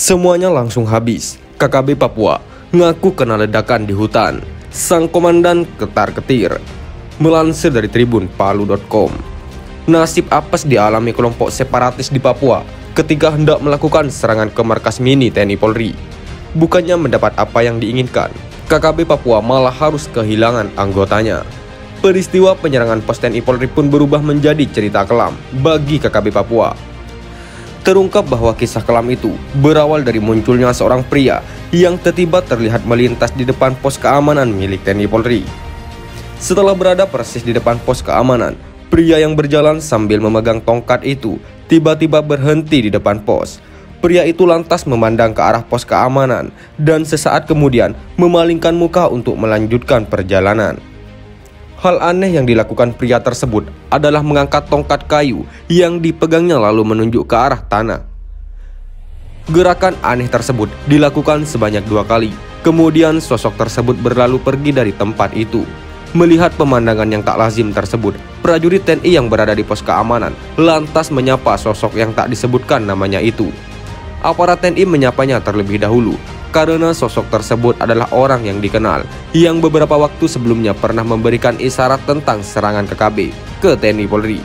Semuanya langsung habis. KKB Papua ngaku kena ledakan di hutan. Sang komandan ketar-ketir. Melansir dari Tribun Palu.com. Nasib apes dialami kelompok separatis di Papua ketika hendak melakukan serangan ke markas mini TNI Polri. Bukannya mendapat apa yang diinginkan, KKB Papua malah harus kehilangan anggotanya. Peristiwa penyerangan pos TNI Polri pun berubah menjadi cerita kelam bagi KKB Papua. Terungkap bahwa kisah kelam itu berawal dari munculnya seorang pria yang tiba-tiba terlihat melintas di depan pos keamanan milik TNI Polri. Setelah berada persis di depan pos keamanan, pria yang berjalan sambil memegang tongkat itu tiba-tiba berhenti di depan pos. Pria itu lantas memandang ke arah pos keamanan dan sesaat kemudian memalingkan muka untuk melanjutkan perjalanan. Hal aneh yang dilakukan pria tersebut adalah mengangkat tongkat kayu yang dipegangnya lalu menunjuk ke arah tanah. Gerakan aneh tersebut dilakukan sebanyak 2 kali. Kemudian sosok tersebut berlalu pergi dari tempat itu. Melihat pemandangan yang tak lazim tersebut, prajurit TNI yang berada di pos keamanan lantas menyapa sosok yang tak disebutkan namanya itu. Aparat TNI menyapanya terlebih dahulu karena sosok tersebut adalah orang yang dikenal yang beberapa waktu sebelumnya pernah memberikan isyarat tentang serangan KKB ke TNI Polri.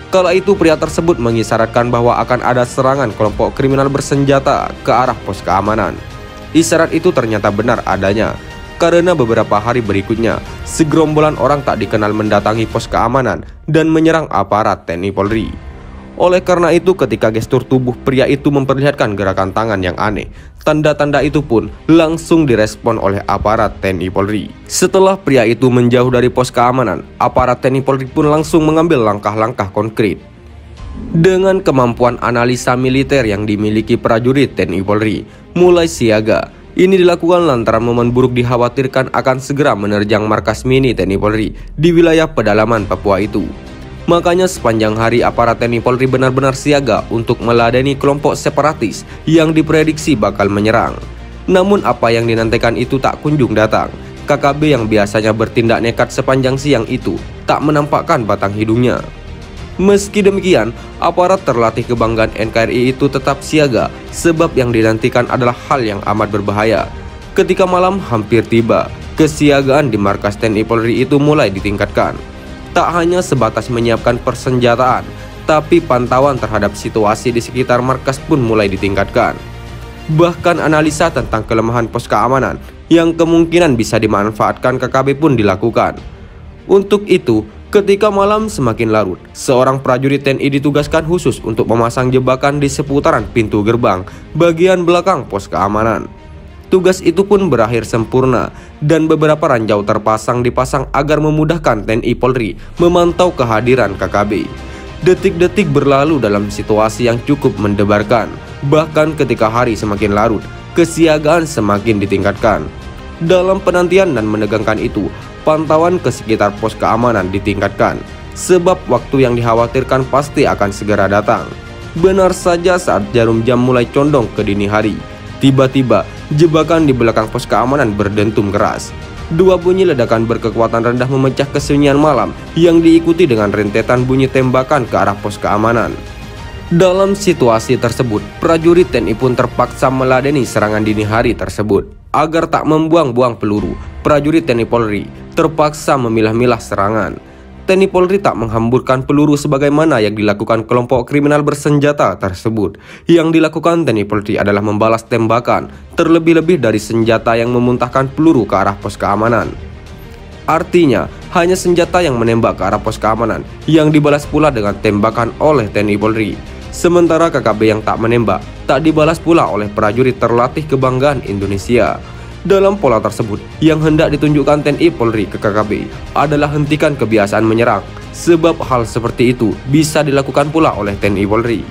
Kala itu pria tersebut mengisyaratkan bahwa akan ada serangan kelompok kriminal bersenjata ke arah pos keamanan. Isyarat itu ternyata benar adanya karena beberapa hari berikutnya segerombolan orang tak dikenal mendatangi pos keamanan dan menyerang aparat TNI Polri. Oleh karena itu ketika gestur tubuh pria itu memperlihatkan gerakan tangan yang aneh, tanda-tanda itu pun langsung direspon oleh aparat TNI Polri. Setelah pria itu menjauh dari pos keamanan, aparat TNI Polri pun langsung mengambil langkah-langkah konkret. Dengan kemampuan analisa militer yang dimiliki prajurit TNI Polri, mulai siaga. Ini dilakukan lantaran momen buruk dikhawatirkan akan segera menerjang markas mini TNI Polri di wilayah pedalaman Papua itu. Makanya sepanjang hari aparat TNI Polri benar-benar siaga untuk meladeni kelompok separatis yang diprediksi bakal menyerang. Namun apa yang dinantikan itu tak kunjung datang. KKB yang biasanya bertindak nekat sepanjang siang itu tak menampakkan batang hidungnya. Meski demikian, aparat terlatih kebanggaan NKRI itu tetap siaga sebab yang dinantikan adalah hal yang amat berbahaya. Ketika malam hampir tiba, kesiagaan di markas TNI Polri itu mulai ditingkatkan. Tak hanya sebatas menyiapkan persenjataan, tapi pantauan terhadap situasi di sekitar markas pun mulai ditingkatkan. Bahkan analisa tentang kelemahan pos keamanan yang kemungkinan bisa dimanfaatkan KKB pun dilakukan. Untuk itu, ketika malam semakin larut, seorang prajurit TNI ditugaskan khusus untuk memasang jebakan di seputaran pintu gerbang bagian belakang pos keamanan. Tugas itu pun berakhir sempurna dan beberapa ranjau dipasang agar memudahkan TNI Polri memantau kehadiran KKB. Detik-detik berlalu dalam situasi yang cukup mendebarkan. Bahkan ketika hari semakin larut, kesiagaan semakin ditingkatkan. Dalam penantian dan menegangkan itu, pantauan ke sekitar pos keamanan ditingkatkan. Sebab waktu yang dikhawatirkan pasti akan segera datang. Benar saja saat jarum jam mulai condong ke dini hari, tiba-tiba jebakan di belakang pos keamanan berdentum keras. 2 bunyi ledakan berkekuatan rendah memecah kesunyian malam yang diikuti dengan rentetan bunyi tembakan ke arah pos keamanan. Dalam situasi tersebut, prajurit TNI pun terpaksa meladeni serangan dini hari tersebut. Agar tak membuang-buang peluru, prajurit TNI Polri terpaksa memilah-milah serangan. TNI Polri tak menghamburkan peluru sebagaimana yang dilakukan kelompok kriminal bersenjata tersebut. Yang dilakukan TNI Polri adalah membalas tembakan, terlebih-lebih dari senjata yang memuntahkan peluru ke arah pos keamanan. Artinya, hanya senjata yang menembak ke arah pos keamanan yang dibalas pula dengan tembakan oleh TNI Polri. Sementara KKB yang tak menembak, tak dibalas pula oleh prajurit terlatih kebanggaan Indonesia. Dalam pola tersebut, yang hendak ditunjukkan TNI Polri ke KKB adalah hentikan kebiasaan menyerang, sebab hal seperti itu bisa dilakukan pula oleh TNI Polri.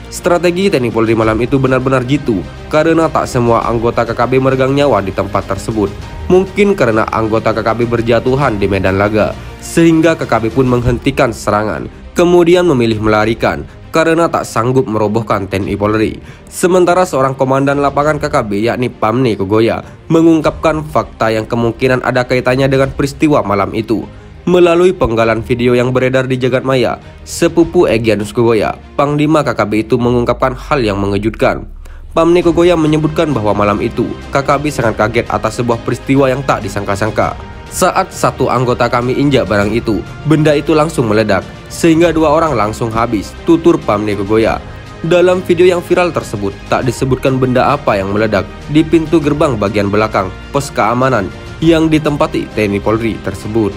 Strategi TNI Polri malam itu benar-benar jitu, karena tak semua anggota KKB meregang nyawa di tempat tersebut. Mungkin karena anggota KKB berjatuhan di medan laga, sehingga KKB pun menghentikan serangan, kemudian memilih melarikan, karena tak sanggup merobohkan TNI Polri. Sementara seorang komandan lapangan KKB yakni Pamni Kogoya mengungkapkan fakta yang kemungkinan ada kaitannya dengan peristiwa malam itu. Melalui penggalan video yang beredar di jagat maya, sepupu Egyanus Kogoya, Panglima KKB itu mengungkapkan hal yang mengejutkan. Pamneko Goya menyebutkan bahwa malam itu KKB sangat kaget atas sebuah peristiwa yang tak disangka-sangka. Saat satu anggota kami injak barang itu, benda itu langsung meledak, sehingga 2 orang langsung habis, tutur Pamneko Goya. Dalam video yang viral tersebut, tak disebutkan benda apa yang meledak di pintu gerbang bagian belakang pos keamanan yang ditempati TNI Polri tersebut.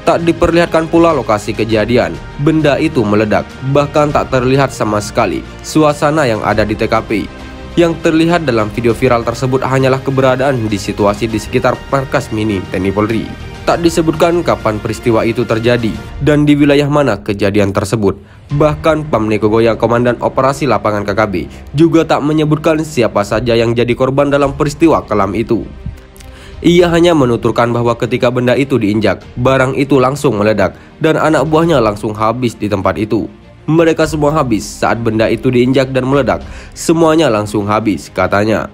Tak diperlihatkan pula lokasi kejadian, benda itu meledak, bahkan tak terlihat sama sekali suasana yang ada di TKP. Yang terlihat dalam video viral tersebut hanyalah keberadaan di situasi di sekitar markas mini TNI Polri. Tak disebutkan kapan peristiwa itu terjadi dan di wilayah mana kejadian tersebut. Bahkan Pamneko Goya, Komandan Operasi Lapangan KKB, juga tak menyebutkan siapa saja yang jadi korban dalam peristiwa kelam itu. Ia hanya menuturkan bahwa ketika benda itu diinjak, barang itu langsung meledak dan anak buahnya langsung habis di tempat itu. Mereka semua habis saat benda itu diinjak dan meledak. Semuanya langsung habis, katanya.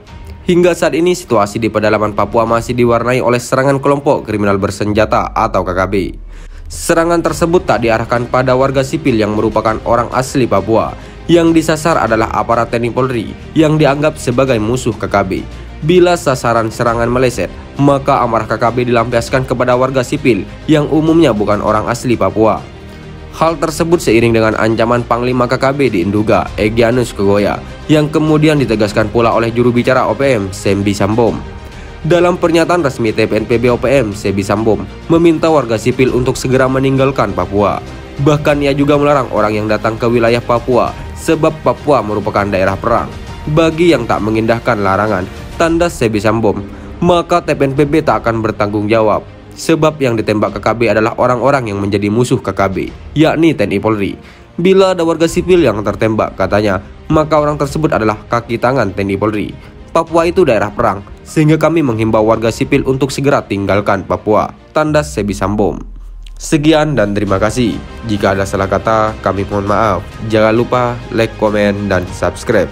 Hingga saat ini situasi di pedalaman Papua masih diwarnai oleh serangan kelompok kriminal bersenjata atau KKB. Serangan tersebut tak diarahkan pada warga sipil yang merupakan orang asli Papua. Yang disasar adalah aparat TNI Polri yang dianggap sebagai musuh KKB. Bila sasaran serangan meleset, maka amarah KKB dilampiaskan kepada warga sipil yang umumnya bukan orang asli Papua. Hal tersebut seiring dengan ancaman Panglima KKB di Induga, Egyanus Kogoya, yang kemudian ditegaskan pula oleh juru bicara OPM, Sembi Sambom. Dalam pernyataan resmi TPNPB OPM, Sembi Sambom meminta warga sipil untuk segera meninggalkan Papua. Bahkan ia juga melarang orang yang datang ke wilayah Papua, sebab Papua merupakan daerah perang. Bagi yang tak mengindahkan larangan, tanda Sembi Sambom, maka TPNPB tak akan bertanggung jawab. Sebab yang ditembak KKB adalah orang-orang yang menjadi musuh KKB, yakni TNI Polri. Bila ada warga sipil yang tertembak, katanya, maka orang tersebut adalah kaki tangan TNI Polri. Papua itu daerah perang, sehingga kami menghimbau warga sipil untuk segera tinggalkan Papua, tanda Sembi Sambom. Sekian dan terima kasih. Jika ada salah kata, kami mohon maaf. Jangan lupa like, komen, dan subscribe.